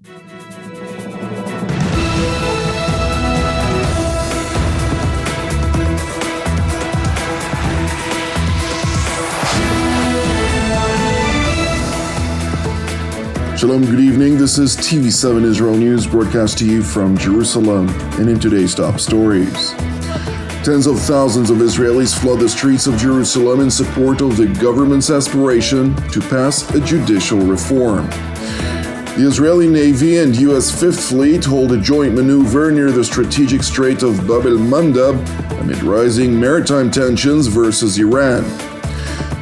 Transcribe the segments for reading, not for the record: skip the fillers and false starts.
Shalom, good evening. This is TV7 Israel News broadcast to you from Jerusalem, and in today's top stories. Tens of thousands of Israelis flood the streets of Jerusalem in support of the government's aspiration to pass a judicial reform. The Israeli Navy and U.S. Fifth Fleet hold a joint maneuver near the strategic Strait of al-Mandab amid rising maritime tensions versus Iran.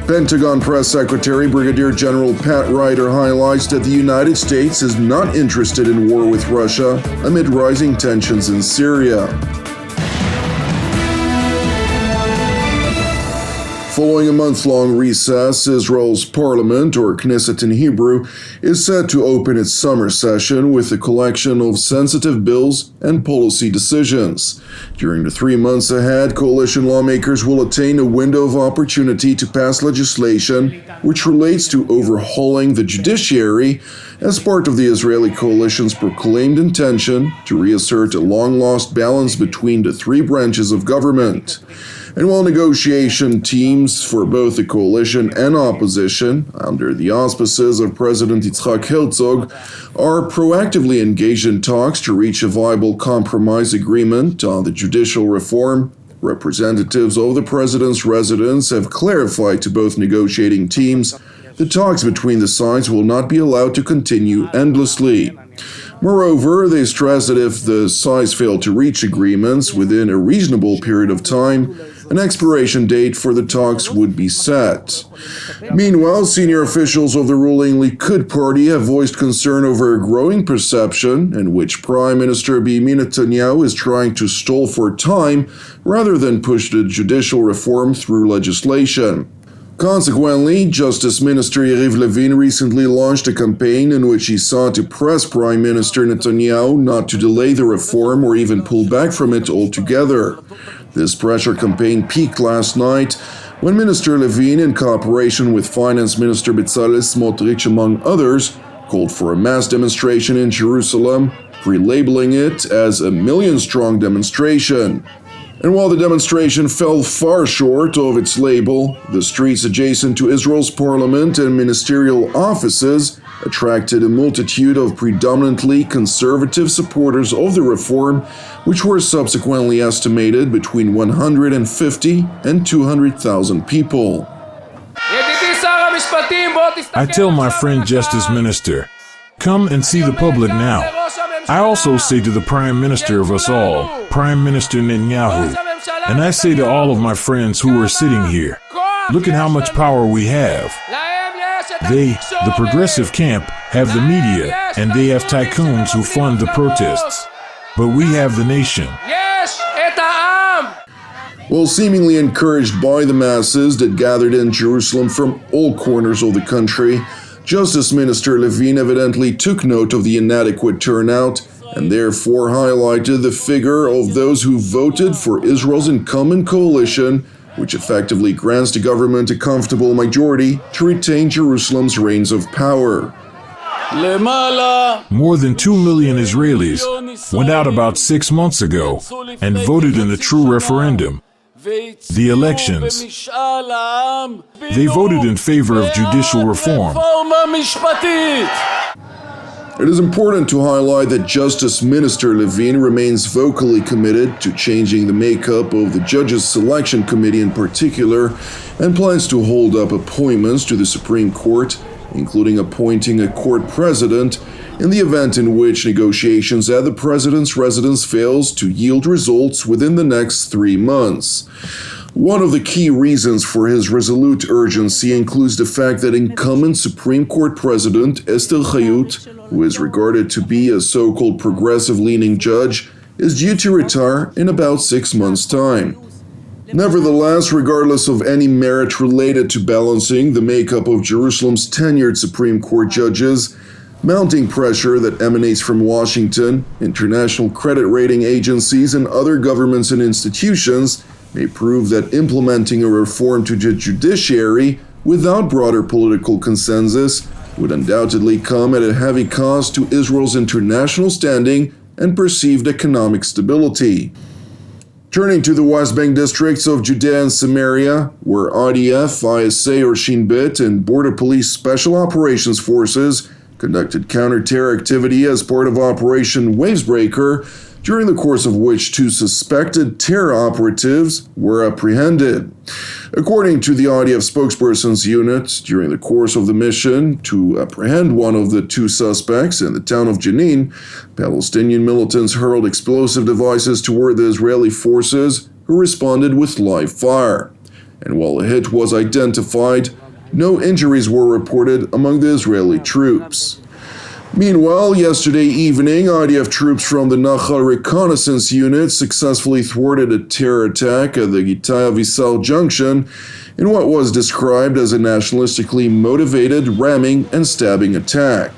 Pentagon Press Secretary Brigadier General Pat Ryder highlights that the United States is not interested in war with Russia amid rising tensions in Syria. Following a month-long recess, Israel's parliament, or Knesset in Hebrew, is set to open its summer session with a collection of sensitive bills and policy decisions. During the 3 months ahead, coalition lawmakers will attain a window of opportunity to pass legislation which relates to overhauling the judiciary as part of the Israeli coalition's proclaimed intention to reassert a long-lost balance between the three branches of government. And while negotiation teams for both the coalition and opposition, under the auspices of President Yitzhak Herzog, are proactively engaged in talks to reach a viable compromise agreement on the judicial reform, representatives of the president's residence have clarified to both negotiating teams the talks between the sides will not be allowed to continue endlessly. Moreover, they stress that if the sides fail to reach agreements within a reasonable period of time, an expiration date for the talks would be set. Meanwhile, senior officials of the ruling Likud party have voiced concern over a growing perception in which Prime Minister Benjamin Netanyahu is trying to stall for time rather than push the judicial reform through legislation. Consequently, Justice Minister Yariv Levin recently launched a campaign in which he sought to press Prime Minister Netanyahu not to delay the reform or even pull back from it altogether. This pressure campaign peaked last night when Minister Levin, in cooperation with Finance Minister Bezalel Smotrich among others, called for a mass demonstration in Jerusalem, relabeling it as a million-strong demonstration. And while the demonstration fell far short of its label, the streets adjacent to Israel's parliament and ministerial offices attracted a multitude of predominantly conservative supporters of the reform, which were subsequently estimated between 150 and 200,000 people. I tell my friend Justice Minister, come and see the public now. I also say to the Prime Minister of us all, Prime Minister Netanyahu, and I say to all of my friends who are sitting here, look at how much power we have. They, the progressive camp, have the media, and they have tycoons who fund the protests. But we have the nation. Well, seemingly encouraged by the masses that gathered in Jerusalem from all corners of the country, Justice Minister Levin evidently took note of the inadequate turnout and therefore highlighted the figure of those who voted for Israel's incumbent coalition, which effectively grants the government a comfortable majority to retain Jerusalem's reins of power. More than 2 million Israelis went out about 6 months ago and voted in the true referendum, the elections. They voted in favor of judicial reform. It is important to highlight that Justice Minister Levin remains vocally committed to changing the makeup of the Judges Selection Committee in particular, and plans to hold up appointments to the Supreme Court, including appointing a court president, in the event in which negotiations at the president's residence fails to yield results within the next 3 months. One of the key reasons for his resolute urgency includes the fact that incumbent Supreme Court President Esther Chayut, who is regarded to be a so-called progressive-leaning judge, is due to retire in about 6 months' time. Nevertheless, regardless of any merit related to balancing the makeup of Jerusalem's tenured Supreme Court judges, mounting pressure that emanates from Washington, international credit rating agencies, and other governments and institutions may prove that implementing a reform to the judiciary without broader political consensus would undoubtedly come at a heavy cost to Israel's international standing and perceived economic stability. Turning to the West Bank districts of Judea and Samaria, where IDF, ISA or Shin Bet, and Border Police Special Operations Forces conducted counter-terror activity as part of Operation Wavesbreaker, during the course of which 2 suspected terror operatives were apprehended. According to the IDF spokesperson's unit, during the course of the mission to apprehend one of the 2 suspects in the town of Jenin, Palestinian militants hurled explosive devices toward the Israeli forces, who responded with live fire. And while a hit was identified, no injuries were reported among the Israeli troops. Meanwhile, yesterday evening, IDF troops from the Nachal Reconnaissance Unit successfully thwarted a terror attack at the Gitaya-Visal junction in what was described as a nationalistically motivated ramming and stabbing attack.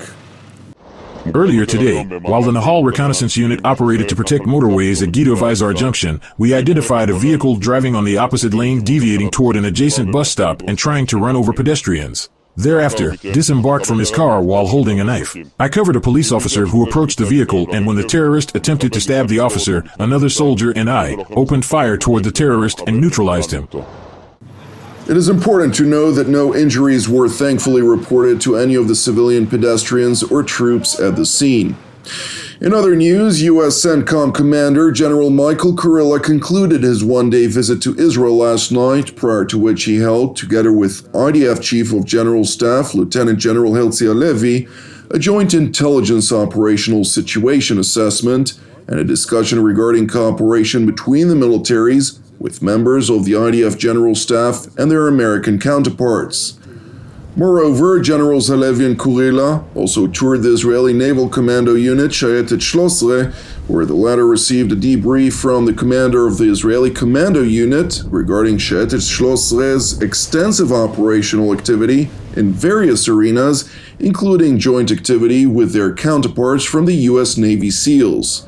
Earlier today, while the Nahal Reconnaissance Unit operated to protect motorways at Gito-Vizar Junction, we identified a vehicle driving on the opposite lane deviating toward an adjacent bus stop and trying to run over pedestrians. Thereafter, disembarked from his car while holding a knife. I covered a police officer who approached the vehicle, and when the terrorist attempted to stab the officer, another soldier and I opened fire toward the terrorist and neutralized him. It is important to know that no injuries were thankfully reported to any of the civilian pedestrians or troops at the scene. In other news, U.S. CENTCOM Commander General Michael Kurilla concluded his one-day visit to Israel last night, prior to which he held, together with IDF Chief of General Staff Lieutenant General Herzi Halevi, a joint intelligence operational situation assessment and a discussion regarding cooperation between the militaries with members of the IDF General Staff and their American counterparts. Moreover, Generals Halevi and Kurilla also toured the Israeli Naval Commando Unit Shayetet 13, where the latter received a debrief from the commander of the Israeli Commando Unit regarding Shayetet 13's extensive operational activity in various arenas, including joint activity with their counterparts from the U.S. Navy SEALs.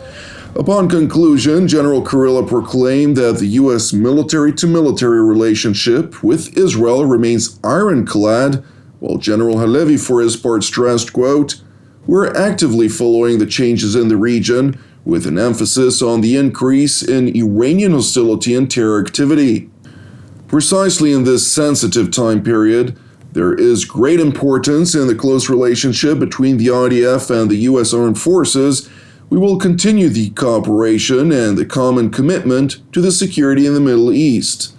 Upon conclusion, General Kurilla proclaimed that the U.S. military-to-military relationship with Israel remains ironclad, while General Halevi, for his part, stressed, quote, "We're actively following the changes in the region, with an emphasis on the increase in Iranian hostility and terror activity. Precisely in this sensitive time period, there is great importance in the close relationship between the IDF and the U.S. Armed Forces. We will continue the cooperation and the common commitment to the security in the Middle East."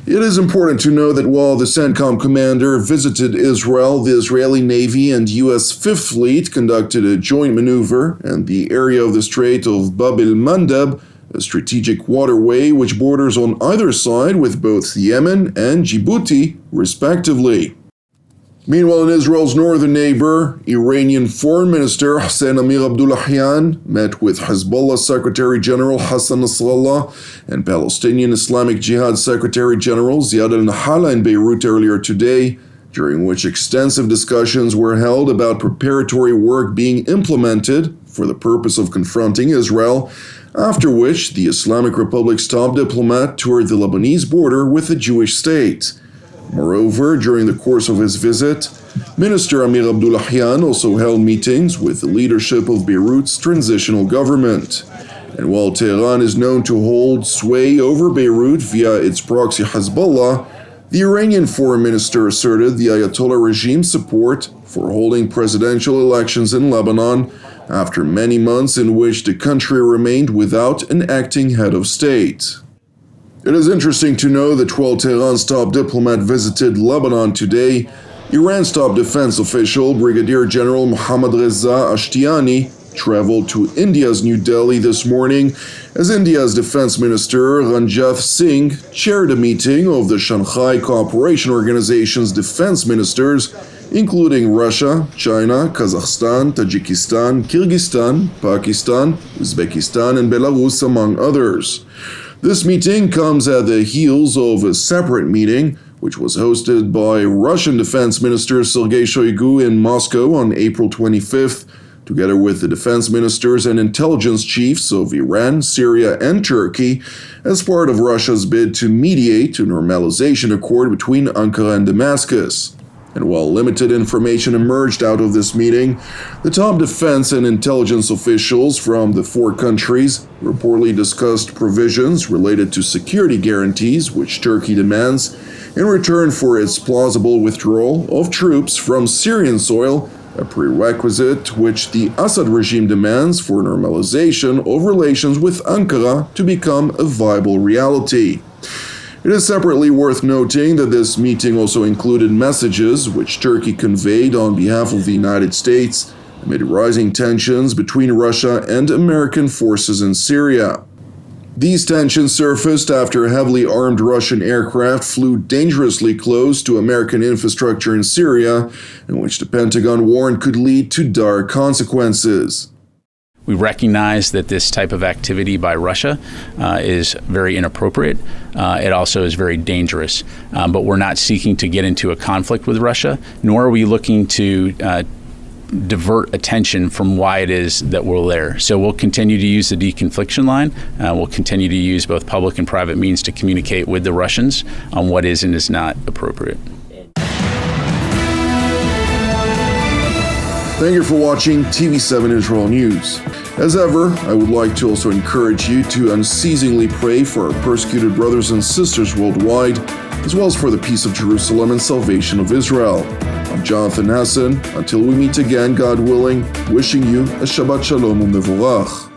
It is important to know that while the CENTCOM commander visited Israel, the Israeli Navy and U.S. Fifth Fleet conducted a joint maneuver in the area of the Strait of al-Mandab, a strategic waterway which borders on either side with both Yemen and Djibouti, respectively. Meanwhile, in Israel's northern neighbor, Iranian Foreign Minister Hossein Amir-Abdollahian met with Hezbollah Secretary General Hassan Nasrallah and Palestinian Islamic Jihad Secretary General Ziad al-Nahala in Beirut earlier today, during which extensive discussions were held about preparatory work being implemented for the purpose of confronting Israel, after which the Islamic Republic's top diplomat toured the Lebanese border with the Jewish state. Moreover, during the course of his visit, Minister Amir Abdollahian also held meetings with the leadership of Beirut's transitional government. And while Tehran is known to hold sway over Beirut via its proxy Hezbollah, the Iranian foreign minister asserted the Ayatollah regime's support for holding presidential elections in Lebanon after many months in which the country remained without an acting head of state. It is interesting to know that while Tehran's top diplomat visited Lebanon today, Iran's top defense official, Brigadier General Mohammad Reza Ashtiani, traveled to India's New Delhi this morning as India's Defense Minister Ranjith Singh chaired a meeting of the Shanghai Cooperation Organization's defense ministers, including Russia, China, Kazakhstan, Tajikistan, Kyrgyzstan, Pakistan, Uzbekistan, and Belarus, among others. This meeting comes at the heels of a separate meeting, which was hosted by Russian Defense Minister Sergei Shoigu in Moscow on April 25th, together with the defense ministers and intelligence chiefs of Iran, Syria, and Turkey, as part of Russia's bid to mediate a normalization accord between Ankara and Damascus. And while limited information emerged out of this meeting, the top defense and intelligence officials from the four countries reportedly discussed provisions related to security guarantees which Turkey demands in return for its plausible withdrawal of troops from Syrian soil, a prerequisite which the Assad regime demands for normalization of relations with Ankara to become a viable reality. It is separately worth noting that this meeting also included messages which Turkey conveyed on behalf of the United States amid rising tensions between Russia and American forces in Syria. These tensions surfaced after heavily armed Russian aircraft flew dangerously close to American infrastructure in Syria, in which the Pentagon warned could lead to dire consequences. We recognize that this type of activity by Russia is very inappropriate. It also is very dangerous. But we're not seeking to get into a conflict with Russia, nor are we looking to divert attention from why it is that we're there. So we'll continue to use the deconfliction line. We'll continue to use both public and private means to communicate with the Russians on what is and is not appropriate. Thank you for watching TV7 Israel News. As ever, I would like to also encourage you to unceasingly pray for our persecuted brothers and sisters worldwide, as well as for the peace of Jerusalem and salvation of Israel. I'm Jonathan Hassan. Until we meet again, God willing, wishing you a Shabbat Shalom u'mevorach.